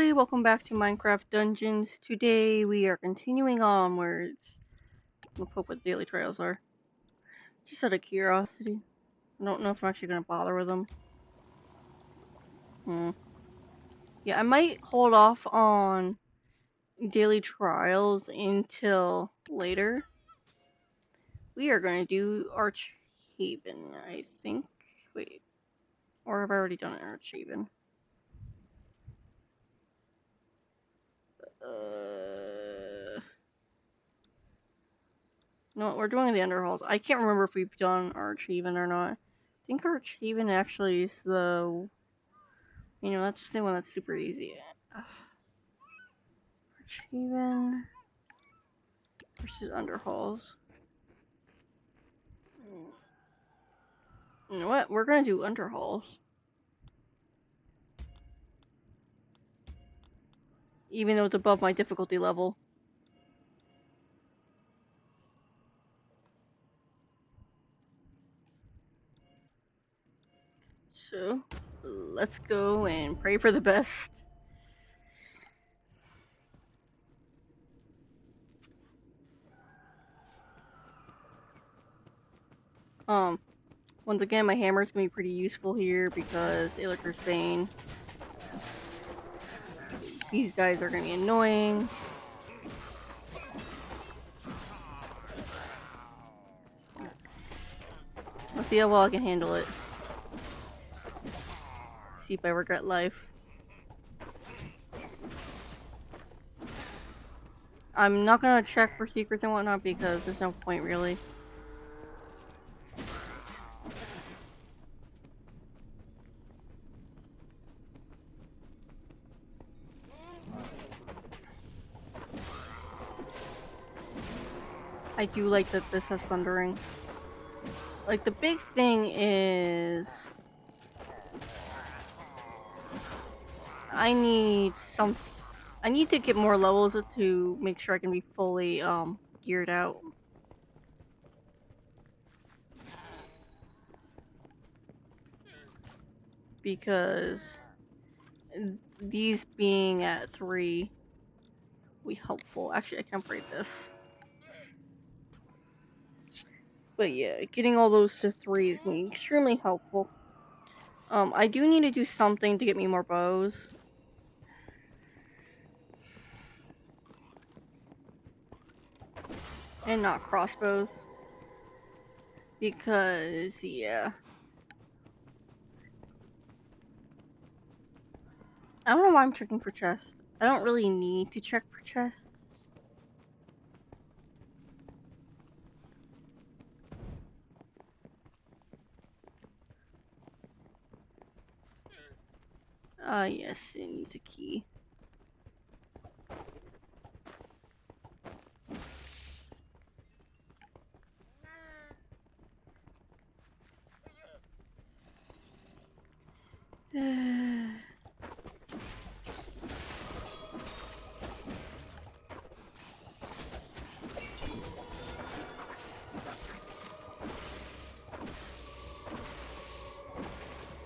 everybody, welcome back to Minecraft Dungeons. Today we are continuing onwards. We'll poke what daily trials are. Just out of curiosity. I don't know if I'm actually going to bother with them. Yeah, I might hold off on daily trials until later. We are going to do Archhaven, I think. Wait, or have I already done Archhaven? No, we're doing the Underhalls. I can't remember if we've done Archhaven or not. I think Archhaven actually is that's the one that's super easy. Archhaven versus Underhalls. You know what? We're gonna do Underhalls. Even though it's above my difficulty level. So, let's go and pray for the best. Once again, my hammer is gonna be pretty useful here because Illaker's Bane. These guys are gonna be annoying. Let's see how well I can handle it. See if I regret life. I'm not gonna check for secrets and whatnot because there's no point really. I do like that this has thundering. Like, the big thing is I need to get more levels to make sure I can be fully geared out. Because these being at 3 will be helpful. Actually, I can upgrade this. But yeah, getting all those to 3 is going to be extremely helpful. I do need to do something to get me more bows. And not crossbows. Because, yeah. I don't know why I'm checking for chests. I don't really need to check for chests. Yes, it needs a key.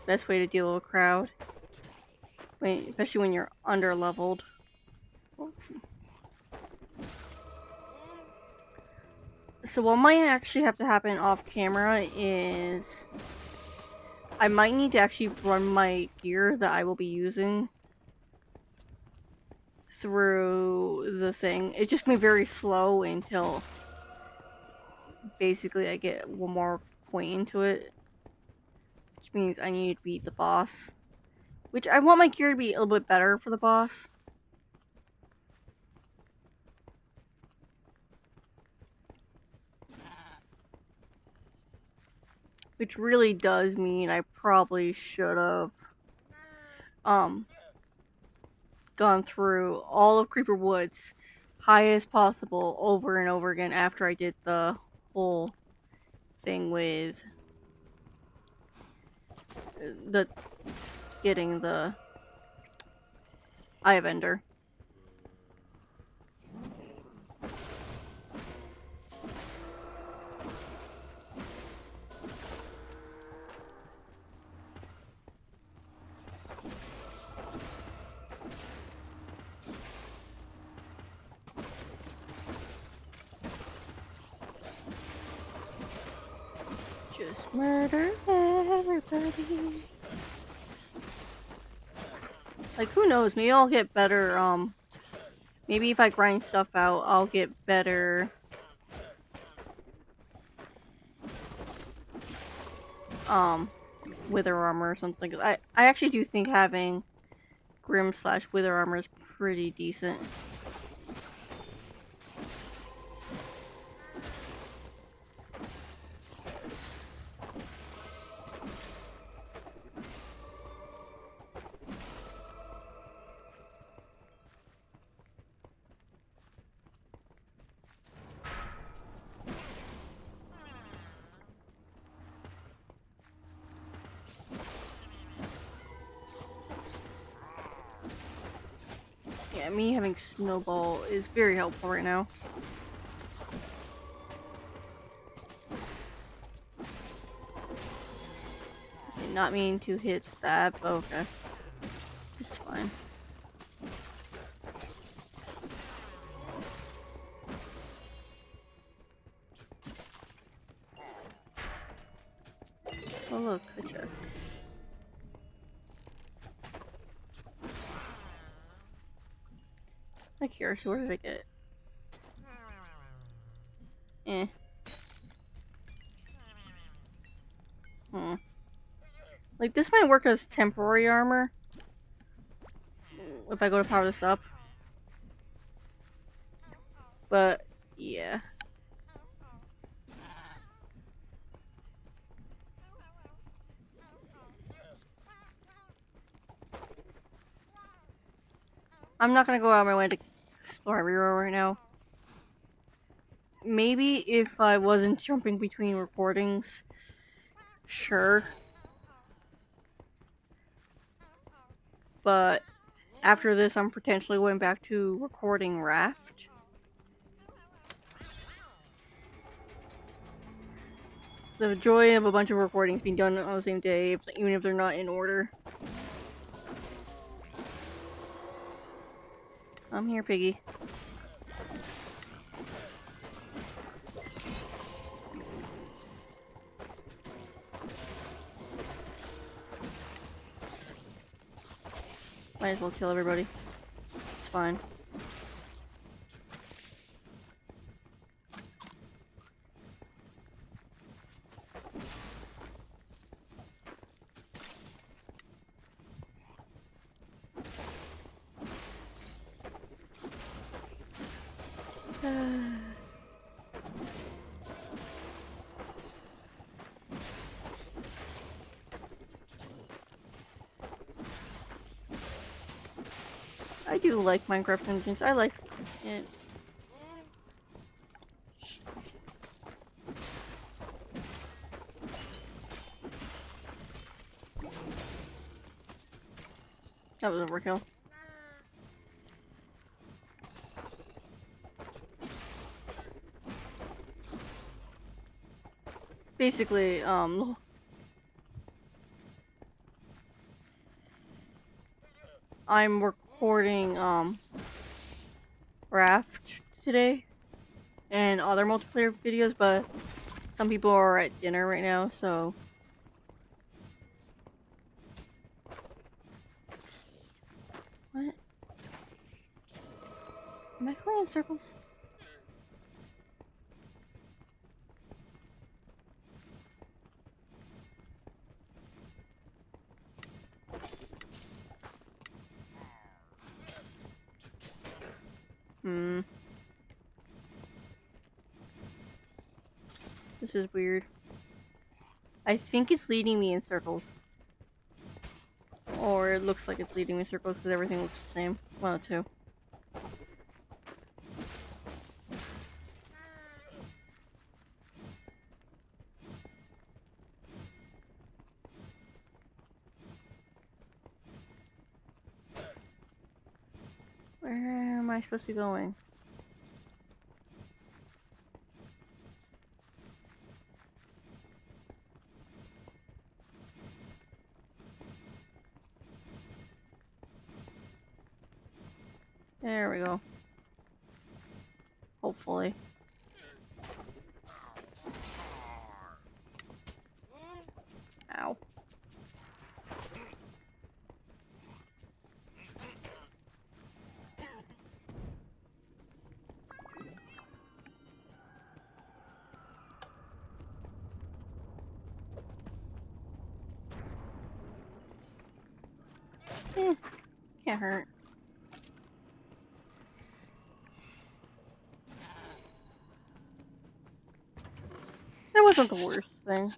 Best way to deal with a crowd. Especially when you're under-leveled. So what might actually have to happen off camera is I might need to actually run my gear that I will be using through the thing. It's just gonna be very slow until basically I get one more point into it. Which means I need to beat the boss. Which I want my gear to be a little bit better for the boss. Which really does mean I probably should have gone through all of Creeper Woods high as possible over and over again after I did the whole thing with getting the Eye of Ender. Just murder everybody. Like, who knows? Maybe I'll get better, maybe if I grind stuff out, I'll get better, wither armor or something. 'Cause I actually do think having Grim / wither armor is pretty decent. Yeah, me having Snowball is very helpful right now. Did not mean to hit that, but okay. It's fine. Oh look, a chest. I'm curious, where did I get? Eh. Like, this might work as temporary armor. If I go to power this up. But, yeah. I'm not gonna go out of my way to explore everywhere right now. Maybe if I wasn't jumping between recordings, sure. But after this, I'm potentially going back to recording Raft. The joy of a bunch of recordings being done on the same day, even if they're not in order. I'm here, Piggy. Might as well kill everybody. It's fine. I do like Minecraft Dungeons. I like it. That was overkill. Basically, I'm recording, Raft today and other multiplayer videos, but some people are at dinner right now, so. What? Am I going in circles? This is weird. I think it's leading me in circles. Or it looks like it's leading me in circles because everything looks the same. One of the two. Where am I supposed to be going? There we go. Hopefully. Eh, can't hurt. That wasn't the worst thing.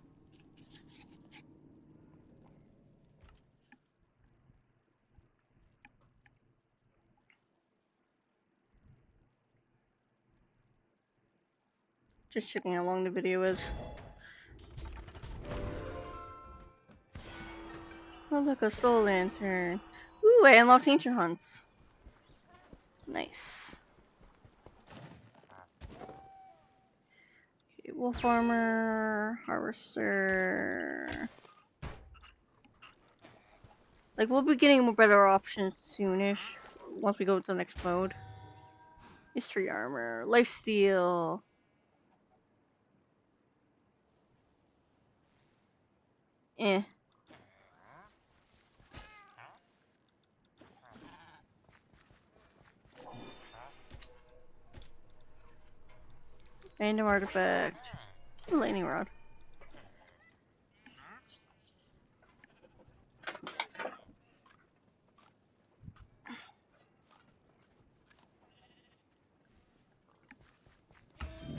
Just checking how long the video is. Oh look, a soul lantern. Ooh, I unlocked ancient hunts. Nice. Okay, wolf armor, harvester. Like, we'll be getting more better options soonish once we go to the next mode. Mystery armor, lifesteal. Eh. Random artifact. Lightning rod.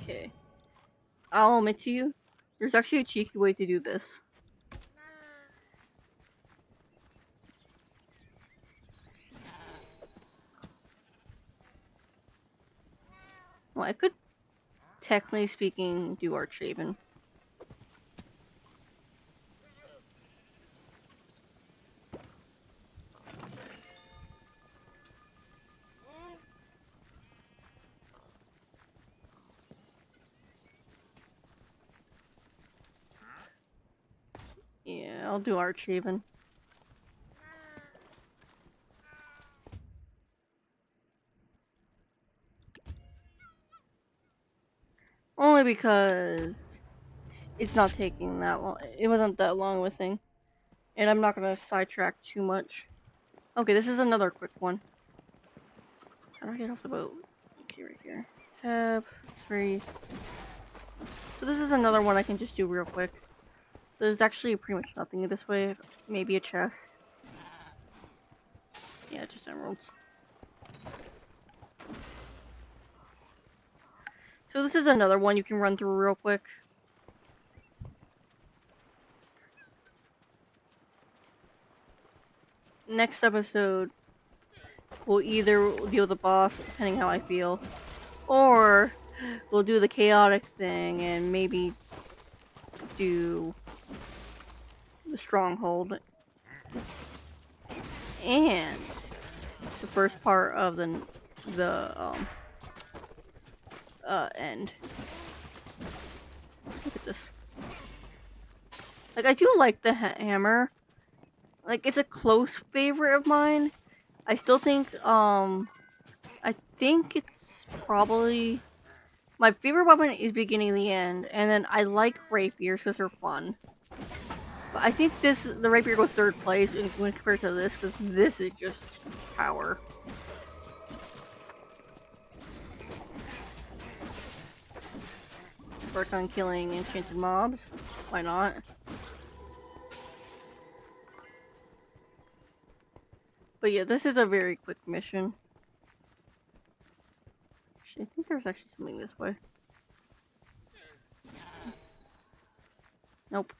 Okay. I'll admit to you, there's actually a cheeky way to do this. Well, I could, technically speaking, do Archhaven. Yeah, I'll do Archhaven. Only because it's not taking that long. It wasn't that long of a thing. And I'm not gonna sidetrack too much. Okay, this is another quick one. How do I get off the boat? Okay, right here. Tab 3. So this is another one I can just do real quick. There's actually pretty much nothing in this way. Maybe a chest. Yeah, just emeralds. So this is another one you can run through real quick. Next episode, we'll either deal with the boss, depending how I feel, or we'll do the chaotic thing and maybe do the stronghold and the first part of the end. Look at this. Like, I do like the hammer. Like, it's a close favorite of mine. I still think I think it's probably my favorite weapon is beginning and the end, and then I like rapiers because they're fun. But I think the rapier goes third place when compared to this, because this is just power. Work on killing enchanted mobs. Why not? But yeah, this is a very quick mission. Actually, I think there's actually something this way. Nope.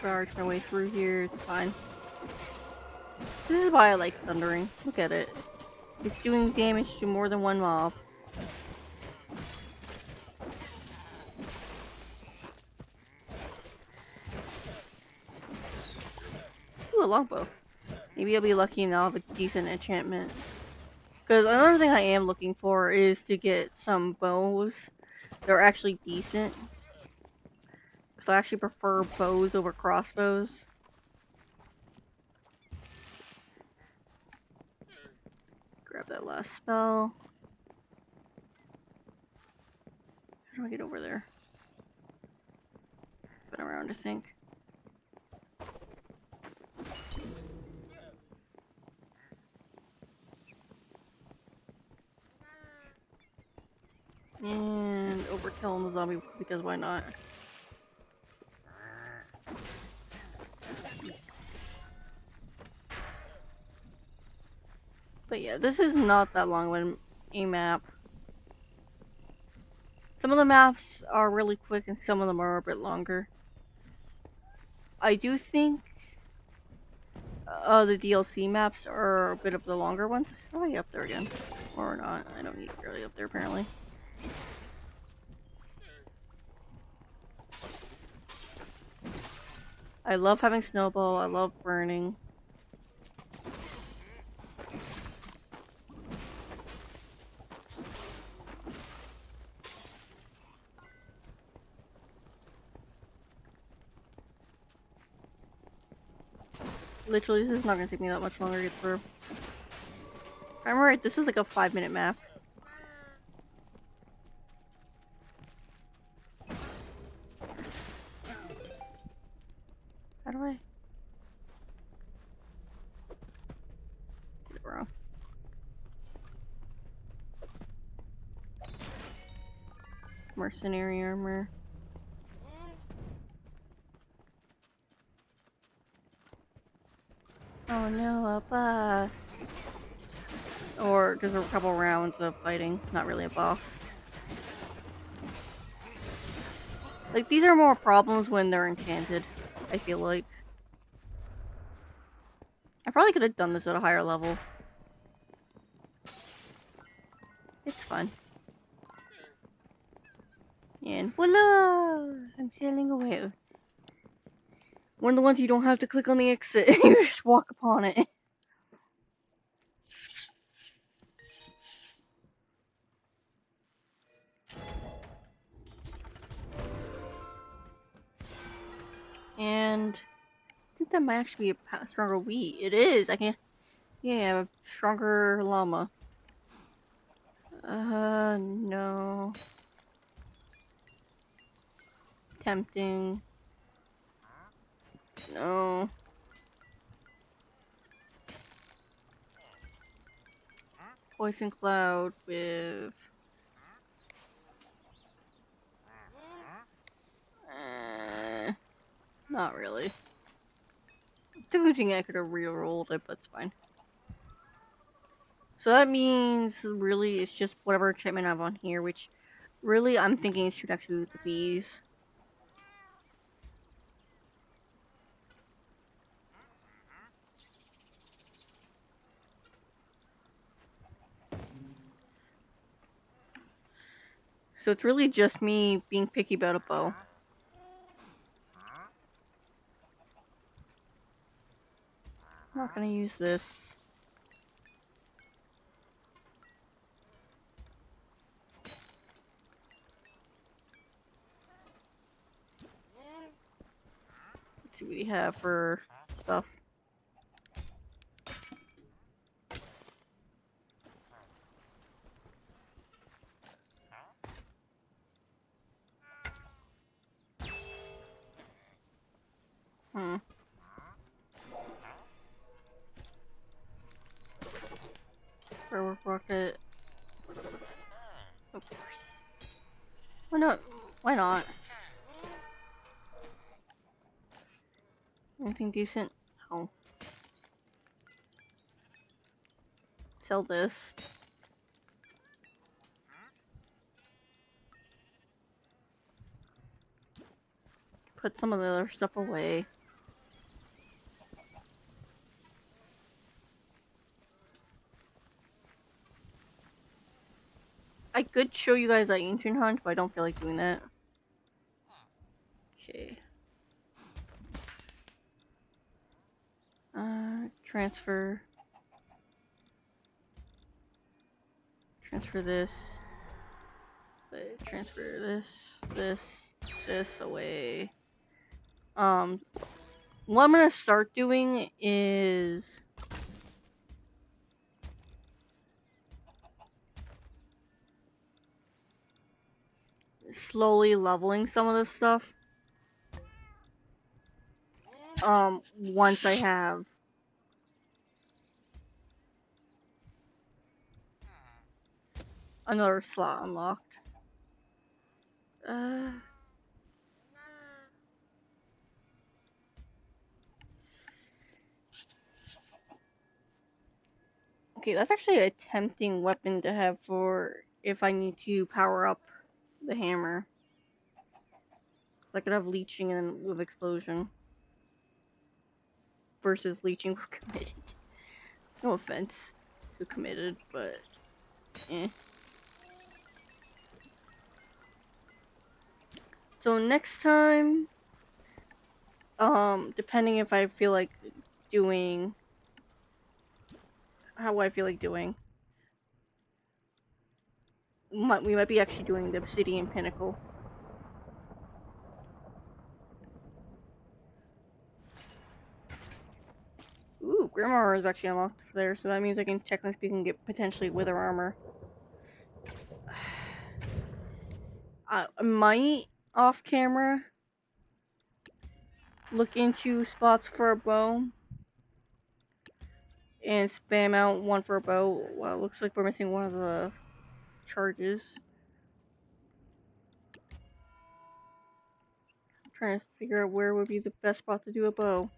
Barge my way through here, it's fine. This is why I like thundering. Look at it. It's doing damage to more than one mob. Ooh, a longbow. Maybe I'll be lucky and I'll have a decent enchantment. Because another thing I am looking for is to get some bows that are actually decent. Because I actually prefer bows over crossbows. Grab that last spell. How do I get over there? Been around, I think. And overkill on the zombie because why not? But yeah, this is not that long of a map. Some of the maps are really quick and some of them are a bit longer. I do think the DLC maps are a bit of the longer ones. How do I get up there again? Or not. I don't need to really up there apparently. I love having snowball. I love burning. Literally, this is not gonna take me that much longer to get through. If I'm right, this is like a 5-minute map. How do I? Did it wrong. Mercenary armor. Oh no, a boss. Or just a couple rounds of fighting, not really a boss. Like, these are more problems when they're enchanted, I feel like. I probably could have done this at a higher level. It's fun. And voila! I'm sailing away. One of the ones you don't have to click on the exit, you just walk upon it. And I think that might actually be a stronger wheat. It is. I can. Yeah, a stronger llama. No. Tempting. No. Poison cloud with. Not really. The thing I could have re-rolled it, but it's fine. So that means really it's just whatever enchantment I have on here, which really I'm thinking it should actually be the bees. So it's really just me being picky about a bow. I'm not gonna use this. Let's see what we have for stuff. Firework rocket. Of course. Why not? Why not? Anything decent? Oh. Sell this. Put some of the other stuff away. I could show you guys that ancient hunt, but I don't feel like doing that. Okay. Transfer. Transfer this. Transfer this away. What I'm gonna start doing is slowly leveling some of this stuff. Once I have another slot unlocked. Uh. Okay, that's actually a tempting weapon to have for if I need to power up the hammer. I could have leeching and with explosion versus leeching with committed. No offense to committed, but eh. So next time, depending if I feel like doing how I feel like doing, we might be actually doing the obsidian pinnacle. Ooh, grim armor is actually unlocked there, so that means I can technically speaking get potentially wither armor. I might off camera look into spots for a bow and spam out one for a bow. Well, it looks like we're missing one of the charges. I'm trying to figure out where would be the best spot to do a bow.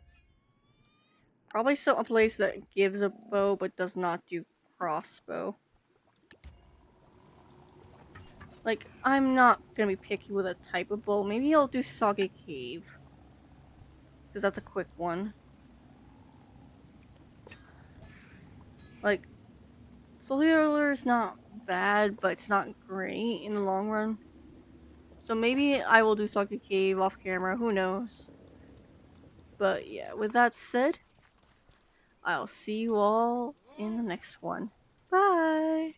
Probably a place that gives a bow but does not do crossbow. Like, I'm not gonna be picky with a type of bow. Maybe I'll do Soggy Cave. Because that's a quick one. Like, Solar is not bad, but it's not great in the long run. So maybe I will do Soggy Cave off camera, who knows. But yeah, with that said, I'll see you all in the next one. Bye!